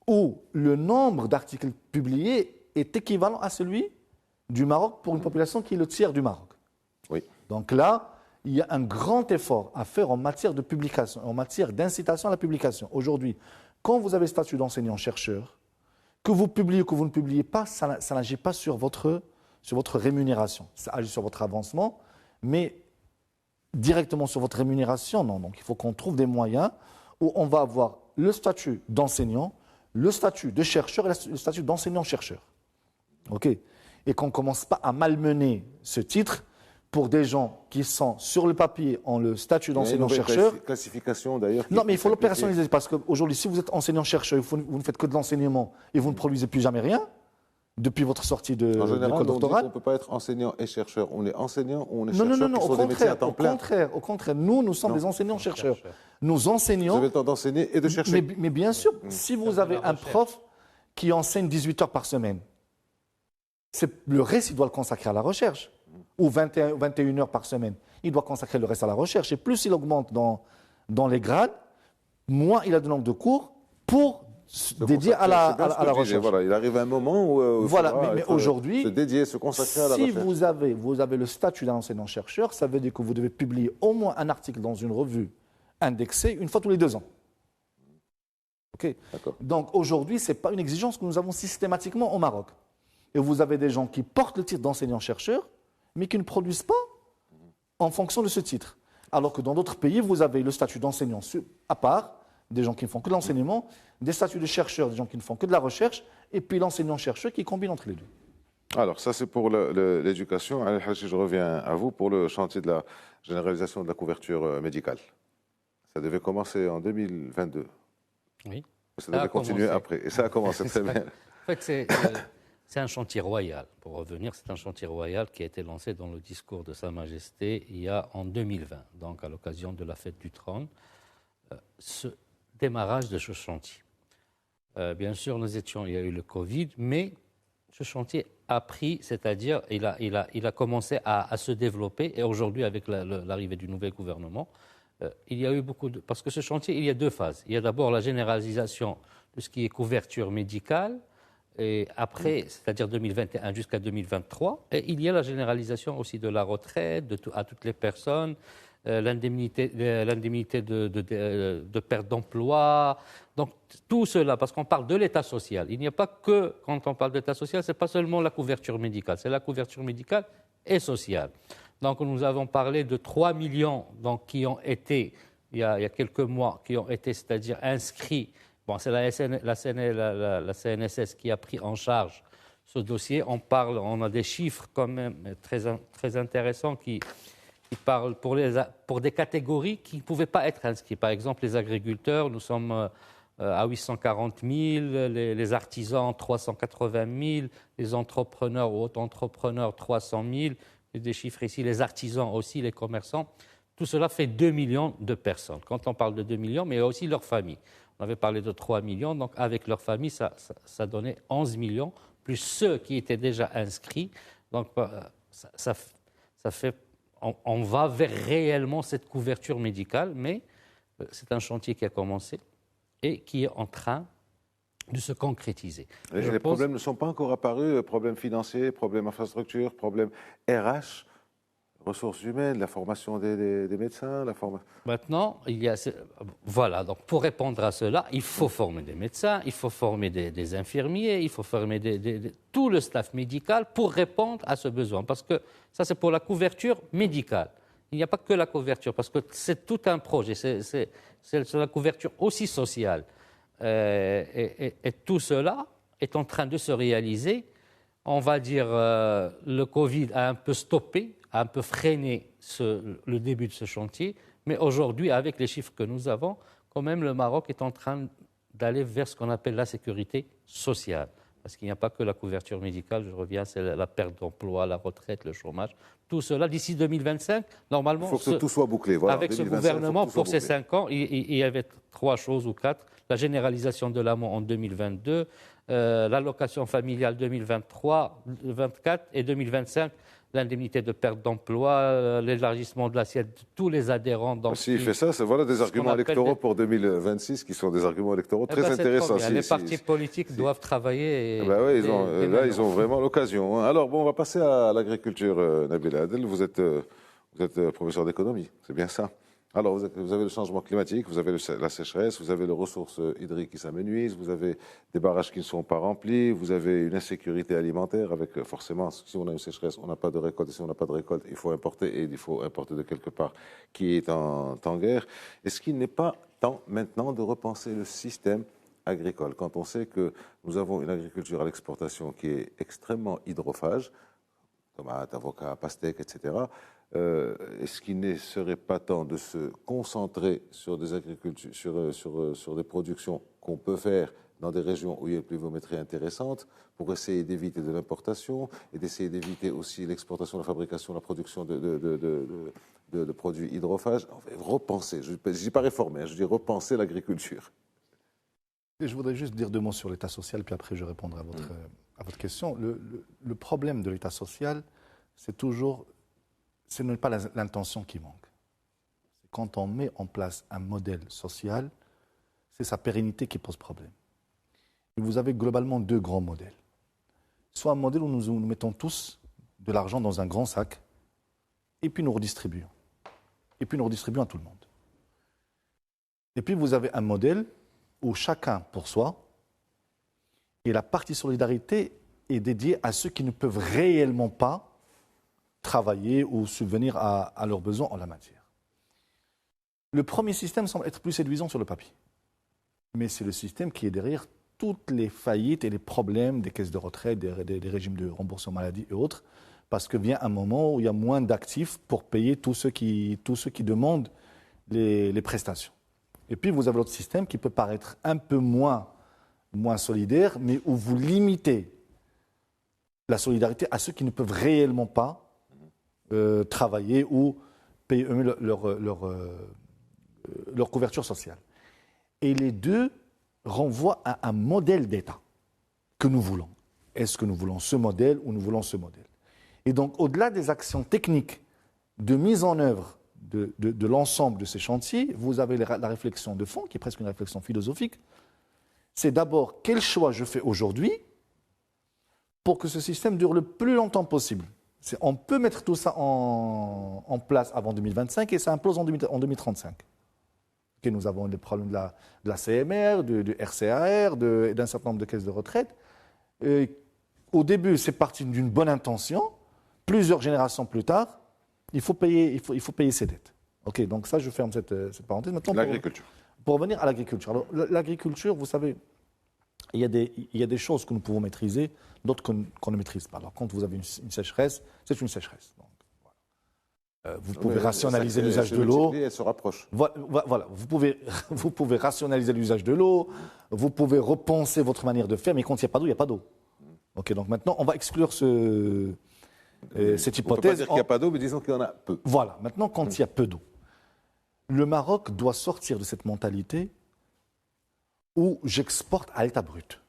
où le nombre d'articles publiés est équivalent à celui du Maroc pour une population qui est le tiers du Maroc. Oui. Donc là, il y a un grand effort à faire en matière de publication, en matière d'incitation à la publication. Aujourd'hui, quand vous avez le statut d'enseignant-chercheur, que vous publiez ou que vous ne publiez pas, ça n'agit pas sur votre rémunération. Ça agit sur votre avancement, mais directement sur votre rémunération, non. Donc il faut qu'on trouve des moyens où on va avoir le statut d'enseignant, le statut de chercheur et le statut d'enseignant-chercheur. OK ? Et qu'on ne commence pas à malmener ce titre pour des gens qui sont sur le papier en le statut d'enseignant-chercheur. Classification d'ailleurs. Non, mais il faut le personnaliser parce qu'aujourd'hui, si vous êtes enseignant-chercheur, vous ne faites que de l'enseignement et vous ne produisez plus jamais rien depuis votre sortie de l'école doctorale. On ne peut pas être enseignant et chercheur. On est enseignant ou on est non, chercheur. Non, au contraire. Nous sommes des enseignants-chercheurs. Nous enseignons. Vous avez le temps d'enseigner et de chercher. Mais bien sûr, si vous avez un prof qui enseigne 18 heures par semaine, le reste, il doit le consacrer à la recherche. Ou 21 heures par semaine. Il doit consacrer le reste à la recherche. Et plus il augmente dans les grades, moins il a de nombre de cours pour dédier à la recherche. Voilà, il arrive un moment où mais aujourd'hui, se dédier, se consacrer à la si recherche. vous avez le statut d'un enseignant-chercheur, ça veut dire que vous devez publier au moins un article dans une revue indexée une fois tous les 2 ans. Okay. Donc aujourd'hui, ce n'est pas une exigence que nous avons systématiquement au Maroc. Et vous avez des gens qui portent le titre d'enseignant-chercheur, mais qui ne produisent pas en fonction de ce titre. Alors que dans d'autres pays, vous avez le statut d'enseignant à part, des gens qui ne font que de l'enseignement, des statuts de chercheurs, des gens qui ne font que de la recherche, et puis l'enseignant-chercheur qui combine entre les deux. Alors, ça, c'est pour l'éducation. Al-Haji, je reviens à vous pour le chantier de la généralisation de la couverture médicale. Ça devait commencer en 2022. Oui. Ça devait continuer après. Et ça a commencé très bien. En fait, c'est un chantier royal. Pour revenir, c'est un chantier royal qui a été lancé dans le discours de Sa Majesté en 2020, donc à l'occasion de la fête du trône. Ce démarrage de ce chantier. Bien sûr, il y a eu le Covid, mais ce chantier a pris, c'est-à-dire il a commencé à se développer. Et aujourd'hui, avec l'arrivée du nouvel gouvernement, il y a eu parce que ce chantier, il y a 2 phases. Il y a d'abord la généralisation de ce qui est couverture médicale, et après, c'est-à-dire 2021 jusqu'à 2023, et il y a la généralisation aussi de la retraite à toutes les personnes, l'indemnité de perte d'emploi. Donc tout cela, parce qu'on parle de l'État social. Il n'y a pas que, quand on parle d'État social, ce n'est pas seulement la couverture médicale, c'est la couverture médicale et sociale. Donc nous avons parlé de 3 millions donc, qui ont été, il y a quelques mois, qui ont été, c'est-à-dire inscrits. Bon, c'est la CNSS qui a pris en charge ce dossier. On a des chiffres quand même très intéressants qui parlent pour des catégories qui ne pouvaient pas être inscrites. Par exemple, les agriculteurs, nous sommes à 840 000, les artisans 380 000, les entrepreneurs ou auto-entrepreneurs 300 000, des chiffres ici, les artisans aussi, les commerçants. Tout cela fait 2 millions de personnes. Quand on parle de 2 millions, mais il y a aussi leurs familles. On avait parlé de 3 millions, donc avec leur famille, ça donnait 11 millions, plus ceux qui étaient déjà inscrits. Donc ça fait, on va vers réellement cette couverture médicale, mais c'est un chantier qui a commencé et qui est en train de se concrétiser. Et les problèmes ne sont pas encore apparus, problèmes financiers, problèmes infrastructure, problèmes RH, ressources humaines, la formation des médecins, Maintenant, voilà, donc pour répondre à cela, il faut former des médecins, il faut former des infirmiers, il faut former tout le staff médical pour répondre à ce besoin. Parce que ça, c'est pour la couverture médicale. Il n'y a pas que la couverture, parce que c'est tout un projet, c'est la couverture aussi sociale. Et tout cela est en train de se réaliser. On va dire, le Covid a un peu stoppé, a un peu freiné le début de ce chantier, mais aujourd'hui, avec les chiffres que nous avons, quand même, le Maroc est en train d'aller vers ce qu'on appelle la sécurité sociale. Parce qu'il n'y a pas que la couverture médicale, je reviens, c'est la perte d'emploi, la retraite, le chômage. Tout cela, d'ici 2025, normalement... Il faut que tout soit bouclé. Voilà, avec ce gouvernement, pour ces 5 ans, il y avait 3 choses ou 4. La généralisation de l'amont en 2022, l'allocation familiale 2023, 2024 et 2025, l'indemnité de perte d'emploi, l'élargissement de l'assiette de tous les adhérents. S'il fait ça, voilà des arguments électoraux pour 2026 qui sont des arguments électoraux très intéressants. Les partis politiques doivent travailler. Ils ont vraiment l'occasion. Alors, on va passer à l'agriculture, Nabila Adel. Vous êtes professeur d'économie, c'est bien ça. Alors, vous avez le changement climatique, vous avez la sécheresse, vous avez les ressources hydriques qui s'amenuisent, vous avez des barrages qui ne sont pas remplis, vous avez une insécurité alimentaire avec, forcément, si on a une sécheresse, on n'a pas de récolte, et si on n'a pas de récolte, il faut importer, et il faut importer de quelque part qui est en guerre. Est-ce qu'il n'est pas temps maintenant de repenser le système agricole, quand on sait que nous avons une agriculture à l'exportation qui est extrêmement hydrophage, tomates, avocats, pastèques, etc., est-ce qu'il ne serait pas temps de se concentrer sur des agricultures, sur des productions qu'on peut faire dans des régions où il y a une pluviométrie intéressante pour essayer d'éviter de l'importation et d'essayer d'éviter aussi l'exportation, la fabrication, la production de produits hydrophages? Repenser, je ne dis pas réformer, je dis repenser l'agriculture. Et je voudrais juste dire 2 mots sur l'État social, puis après je répondrai à votre question. Le problème de l'État social, ce n'est pas l'intention qui manque. Quand on met en place un modèle social, c'est sa pérennité qui pose problème. Et vous avez globalement 2 grands modèles. Soit un modèle où nous mettons tous de l'argent dans un grand sac, et puis nous redistribuons. Et puis nous redistribuons à tout le monde. Et puis vous avez un modèle où chacun pour soi, et la partie solidarité est dédiée à ceux qui ne peuvent réellement pas travailler ou subvenir à leurs besoins en la matière. Le premier système semble être plus séduisant sur le papier. Mais c'est le système qui est derrière toutes les faillites et les problèmes des caisses de retraite, des régimes de remboursement maladie et autres, parce que vient un moment où il y a moins d'actifs pour payer tous ceux qui demandent les prestations. Et puis vous avez l'autre système qui peut paraître un peu moins solidaire, mais où vous limitez la solidarité à ceux qui ne peuvent réellement pas travailler ou payer eux-mêmes leur couverture sociale. Et les 2 renvoient à un modèle d'État que nous voulons. Est-ce que nous voulons ce modèle ou nous voulons ce modèle? Et donc, au-delà des actions techniques de mise en œuvre de l'ensemble de ces chantiers, vous avez la réflexion de fond, qui est presque une réflexion philosophique. C'est d'abord quel choix je fais aujourd'hui pour que ce système dure le plus longtemps possible. On peut mettre tout ça en place avant 2025 et ça implose en 2035. Okay, nous avons les problèmes de la CMR, du RCAR, d'un certain nombre de caisses de retraite. Au début, c'est parti d'une bonne intention. Plusieurs générations plus tard, il faut payer ses dettes. Okay, donc ça, je ferme cette parenthèse. Maintenant, l'agriculture. Pour revenir à l'agriculture. Alors, l'agriculture, vous savez, il y a des choses que nous pouvons maîtriser, d'autres qu'on ne maîtrise pas. Alors, quand vous avez une sécheresse, c'est une sécheresse. Donc, voilà. Vous pouvez rationaliser l'usage de l'eau. Elle se rapproche. Voilà. Vous pouvez rationaliser l'usage de l'eau. Vous pouvez repenser votre manière de faire. Mais quand il n'y a pas d'eau, il n'y a pas d'eau. Ok. Donc maintenant, on va exclure cette hypothèse. On ne peut pas dire qu'il n'y a pas d'eau, mais disons qu'il y en a peu. Voilà. Maintenant, quand il y a peu d'eau, le Maroc doit sortir de cette mentalité où j'exporte à l'état brut.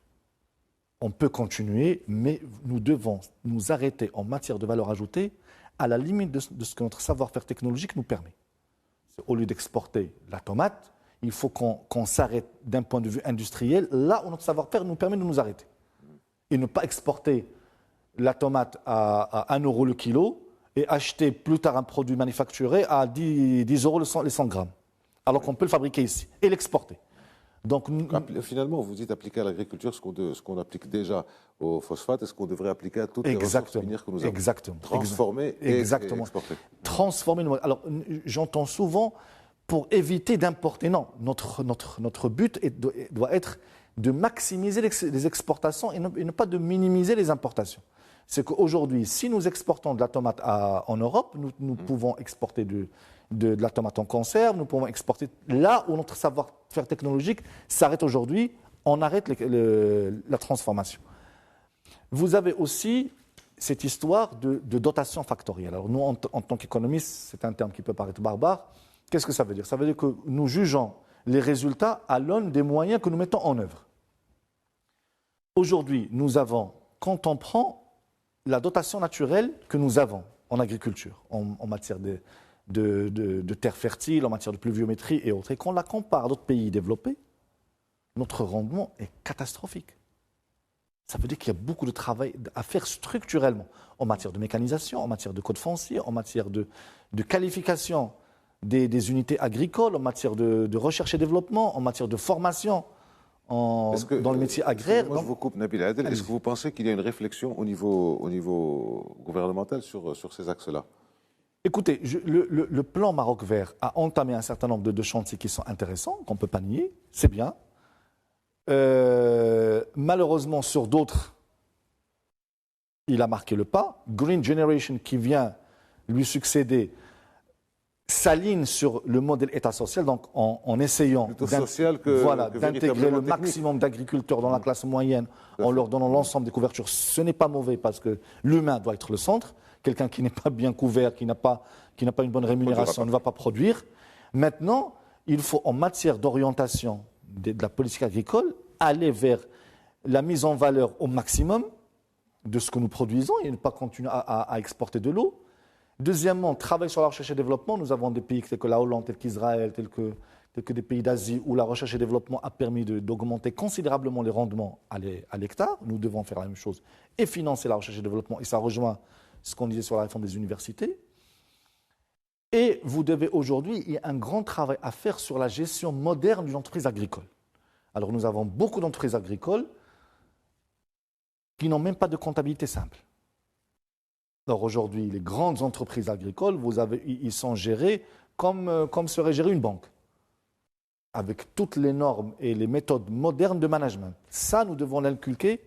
On peut continuer, mais nous devons nous arrêter en matière de valeur ajoutée à la limite de ce que notre savoir-faire technologique nous permet. Au lieu d'exporter la tomate, il faut qu'on s'arrête d'un point de vue industriel, là où notre savoir-faire nous permet de nous arrêter. Et ne pas exporter la tomate à 1 euro le kilo et acheter plus tard un produit manufacturé à 10 euros les 100 grammes, alors qu'on peut le fabriquer ici et l'exporter. Donc, finalement, vous dites appliquer à l'agriculture ce qu'on applique déjà au phosphate et ce qu'on devrait appliquer à toutes les ressources minières que nous avons. Exactement. Transformer et exporter. Transformer. Alors, j'entends souvent pour éviter d'importer. Non, notre but doit être de maximiser les exportations et ne pas de minimiser les importations. C'est qu'aujourd'hui, si nous exportons de la tomate en Europe, nous pouvons exporter de la tomate en conserve, nous pouvons exporter là où notre savoir-faire technologique s'arrête aujourd'hui, on arrête la transformation. Vous avez aussi cette histoire de dotation factorielle. Alors nous, en tant qu'économistes, c'est un terme qui peut paraître barbare. Qu'est-ce que ça veut dire? Ça veut dire que nous jugeons les résultats à l'aune des moyens que nous mettons en œuvre. Aujourd'hui, nous avons, quand on prend la dotation naturelle que nous avons en agriculture, en matière de terres fertiles, en matière de pluviométrie et autres, et qu'on la compare à d'autres pays développés, notre rendement est catastrophique. Ça veut dire qu'il y a beaucoup de travail à faire structurellement, en matière de mécanisation, en matière de code foncier, en matière de qualification des unités agricoles, en matière de recherche et développement, en matière de formation dans le métier agraire. Moi, je vous coupe, Nabil Adel. Est-ce que vous pensez qu'il y a une réflexion au niveau gouvernemental sur ces axes-là? Écoutez, le plan Maroc vert a entamé un certain nombre de chantiers qui sont intéressants, qu'on ne peut pas nier, c'est bien. Malheureusement, sur d'autres, il a marqué le pas. Green Generation, qui vient lui succéder, s'aligne sur le modèle État social, donc en essayant d'intégrer le maximum d'agriculteurs dans la classe moyenne, en leur donnant l'ensemble des couvertures. Ce n'est pas mauvais parce que l'humain doit être le centre. Quelqu'un qui n'est pas bien couvert, qui n'a pas une bonne rémunération ne va pas produire. Maintenant, il faut, en matière d'orientation de la politique agricole, aller vers la mise en valeur au maximum de ce que nous produisons et ne pas continuer à exporter de l'eau. Deuxièmement, travailler sur la recherche et développement. Nous avons des pays tels que la Hollande, tels qu'Israël, tels que des pays d'Asie où la recherche et développement a permis d'augmenter considérablement les rendements à l'hectare. Nous devons faire la même chose et financer la recherche et développement. Et ça rejoint ce qu'on disait sur la réforme des universités. Et vous devez aujourd'hui, il y a un grand travail à faire sur la gestion moderne d'une entreprise agricole. Alors nous avons beaucoup d'entreprises agricoles qui n'ont même pas de comptabilité simple. Alors aujourd'hui, les grandes entreprises agricoles, ils sont gérés comme serait gérée une banque, avec toutes les normes et les méthodes modernes de management. Ça, nous devons l'inculquer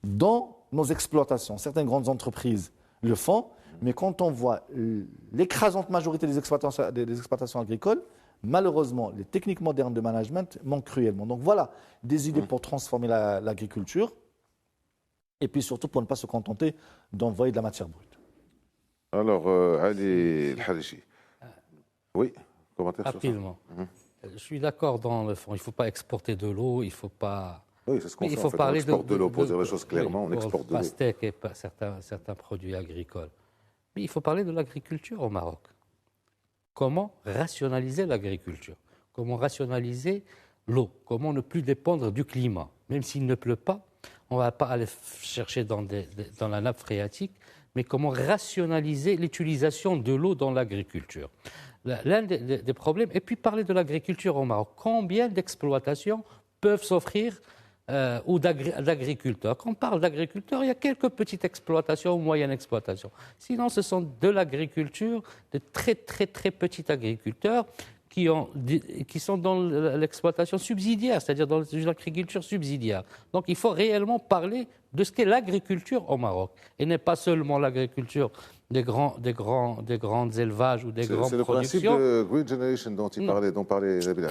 dans nos exploitations. Certaines grandes entreprises le font, mais quand on voit l'écrasante majorité des exploitations agricoles, malheureusement, les techniques modernes de management manquent cruellement. Donc voilà, des idées pour transformer l'agriculture, et puis surtout pour ne pas se contenter d'envoyer de la matière brute. Alors, Ali El-Harichi. Oui, commentaire rapidement. Sur ça. Je suis d'accord dans le fond. Il ne faut pas exporter de l'eau, il ne faut pas... Oui, c'est ce qu'on fait. Il faut on exporte de l'eau, pour dire les choses clairement, on exporte de l'eau. Pastèque et certains produits agricoles. Mais il faut parler de l'agriculture au Maroc. Comment rationaliser l'agriculture? Comment rationaliser l'eau? Comment ne plus dépendre du climat? Même s'il ne pleut pas, on ne va pas aller chercher dans la nappe phréatique mais comment rationaliser l'utilisation de l'eau dans l'agriculture. L'un des problèmes, et puis parler de l'agriculture au Maroc. Combien d'exploitations peuvent s'offrir ou d'agriculteurs? Quand on parle d'agriculteurs, il y a quelques petites exploitations ou moyennes exploitations. Sinon, ce sont de l'agriculture, de très très très petits agriculteurs qui sont dans l'exploitation subsidiaire, c'est-à-dire dans l'agriculture subsidiaire. Donc il faut réellement parler de ce qu'est l'agriculture au Maroc, et n'est pas seulement l'agriculture des grands élevages ou des grandes productions. C'est le principe de Green Generation dont parlait Nabil.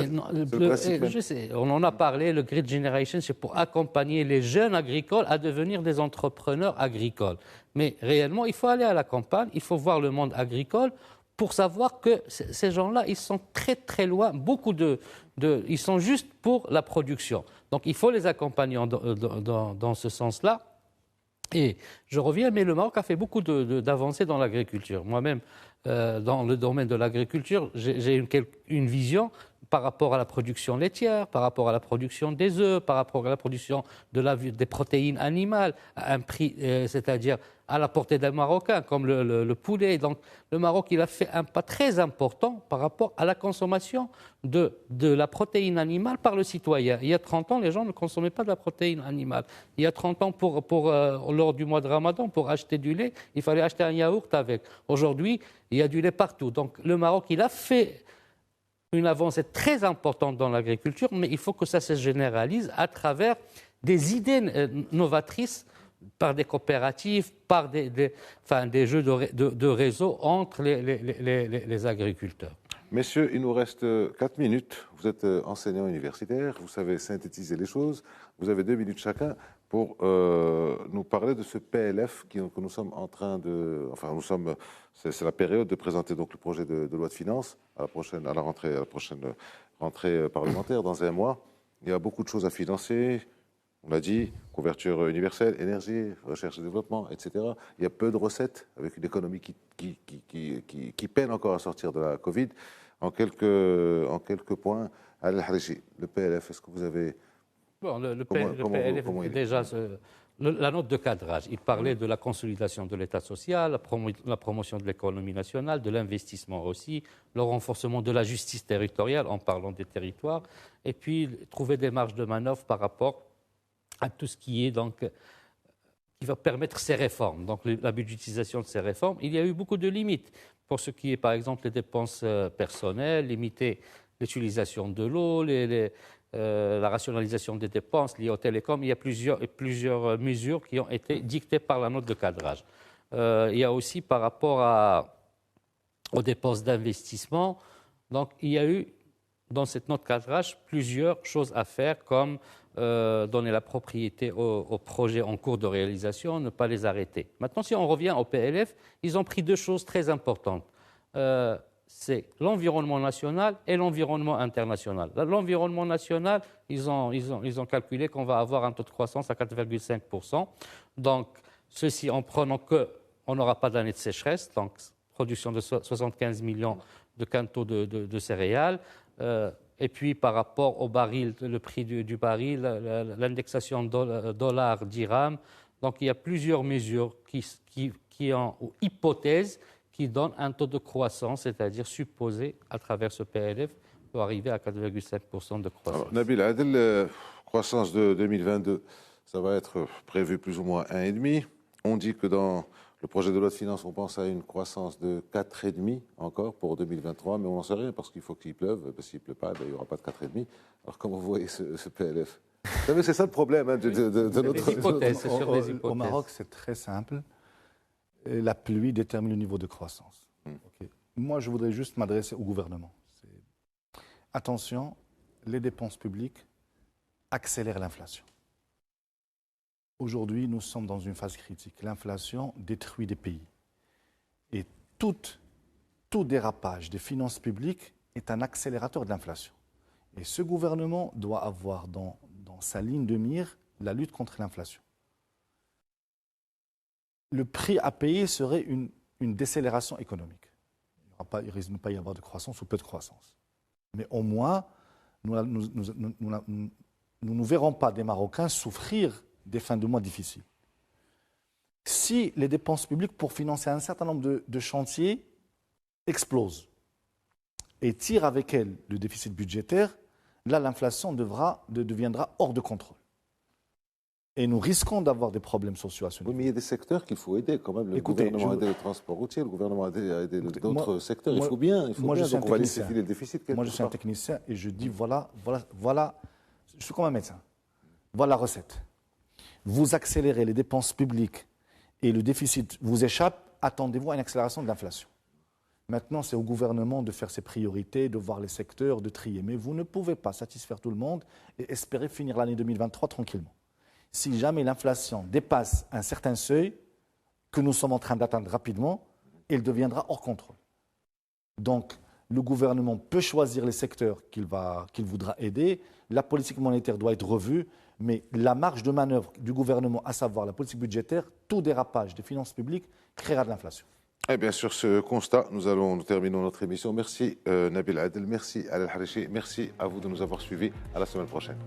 Je sais, on en a parlé, le Green Generation, c'est pour accompagner les jeunes agricoles à devenir des entrepreneurs agricoles. Mais réellement, il faut aller à la campagne, il faut voir le monde agricole pour savoir que ces gens-là, ils sont très très loin, ils sont juste pour la production. Donc il faut les accompagner dans ce sens-là. Et je reviens, mais le Maroc a fait beaucoup d'avancées dans l'agriculture. Moi-même, dans le domaine de l'agriculture, j'ai une vision par rapport à la production laitière, par rapport à la production des œufs, par rapport à la production des protéines animales, à un prix, c'est-à-dire à la portée des Marocains, comme le poulet. Donc le Maroc, il a fait un pas très important par rapport à la consommation de la protéine animale par le citoyen. Il y a 30 ans, les gens ne consommaient pas de la protéine animale. Il y a 30 ans, lors du mois de Ramadan, pour acheter du lait, il fallait acheter un yaourt avec. Aujourd'hui, il y a du lait partout. Donc le Maroc, il a fait une avancée très importante dans l'agriculture, mais il faut que ça se généralise à travers des idées novatrices, par des coopératives, par des jeux de réseau entre les agriculteurs. Messieurs, il nous reste 4 minutes. Vous êtes enseignants universitaires, vous savez synthétiser les choses. Vous avez 2 minutes chacun pour nous parler de ce PLF que nous sommes en train de... c'est la période de présenter donc le projet de loi de finances à la prochaine rentrée parlementaire dans un mois. Il y a beaucoup de choses à financer. On l'a dit, couverture universelle, énergie, recherche et développement, etc. Il y a peu de recettes avec une économie qui peine encore à sortir de la Covid. En quelques points, Al-Harichi, le PLF, est-ce que vous avez... Bon, le PLF, déjà, la note de cadrage, il parlait de la consolidation de l'État social, la promotion de l'économie nationale, de l'investissement aussi, le renforcement de la justice territoriale en parlant des territoires, et puis trouver des marges de manœuvre par rapport à tout ce qui va permettre ces réformes. Donc la budgétisation de ces réformes, il y a eu beaucoup de limites. Pour ce qui est, par exemple, les dépenses personnelles, limiter l'utilisation de l'eau, la rationalisation des dépenses liées aux télécoms, il y a plusieurs mesures qui ont été dictées par la note de cadrage. Il y a aussi par rapport aux dépenses d'investissement, donc il y a eu dans cette note de cadrage plusieurs choses à faire, comme donner la propriété aux projets en cours de réalisation, ne pas les arrêter. Maintenant, si on revient au PLF, ils ont pris 2 choses très importantes. C'est l'environnement national et l'environnement international. L'environnement national, ils ont calculé qu'on va avoir un taux de croissance à 4,5%. Donc, ceci en prenant qu'on n'aura pas d'année de sécheresse, donc production de 75 millions de quintaux de céréales. Et puis par rapport au baril, le prix du baril, l'indexation dollar-dirham. Donc il y a plusieurs mesures ou hypothèses qui donnent un taux de croissance, c'est-à-dire supposé à travers ce PLF, pour arriver à 4,5% de croissance. Alors, Nabil Adel, croissance de 2022, ça va être prévu plus ou moins 1,5. On dit que dans le projet de loi de finances, on pense à une croissance de 4,5 encore pour 2023, mais on n'en sait rien parce qu'il faut qu'il pleuve. S'il ne pleut pas, il n'y aura pas de 4,5. Alors comment vous voyez ce PLF? Vous savez, c'est ça le problème de notre... Des hypothèses, Au Maroc, c'est très simple. La pluie détermine le niveau de croissance. Okay. Moi, je voudrais juste m'adresser au gouvernement. Attention, les dépenses publiques accélèrent l'inflation. Aujourd'hui, nous sommes dans une phase critique. L'inflation détruit des pays. Et tout dérapage des finances publiques est un accélérateur de l'inflation. Et ce gouvernement doit avoir dans sa ligne de mire la lutte contre l'inflation. Le prix à payer serait une décélération économique. Il risque de ne pas y avoir de croissance ou peu de croissance. Mais au moins, nous ne verrons pas des Marocains souffrir des fins de mois difficiles. Si si les dépenses publiques pour financer un certain nombre de chantiers explosent et tirent avec elles le déficit budgétaire, là, l'inflation deviendra hors de contrôle. Et nous risquons d'avoir des problèmes sociaux à ce niveau. Oui, mais il y a des secteurs qu'il faut aider quand même. Le gouvernement a aidé le transport routier, le gouvernement a aidé d'autres secteurs. Il faut bien. Donc on va laisser filer le déficit. Moi, je suis un technicien et je dis voilà, je suis comme un médecin. Voilà la recette. Vous accélérez les dépenses publiques et le déficit vous échappe, attendez-vous à une accélération de l'inflation. Maintenant, c'est au gouvernement de faire ses priorités, de voir les secteurs, de trier. Mais vous ne pouvez pas satisfaire tout le monde et espérer finir l'année 2023 tranquillement. Si jamais l'inflation dépasse un certain seuil, que nous sommes en train d'atteindre rapidement, elle deviendra hors contrôle. Donc, le gouvernement peut choisir les secteurs qu'il voudra aider. La politique monétaire doit être revue, mais la marge de manœuvre du gouvernement, à savoir la politique budgétaire, tout dérapage des finances publiques créera de l'inflation. Et bien, sur ce constat, nous terminons notre émission. Merci Nabil Adel, merci Alel Harichi, merci à vous de nous avoir suivis. À la semaine prochaine.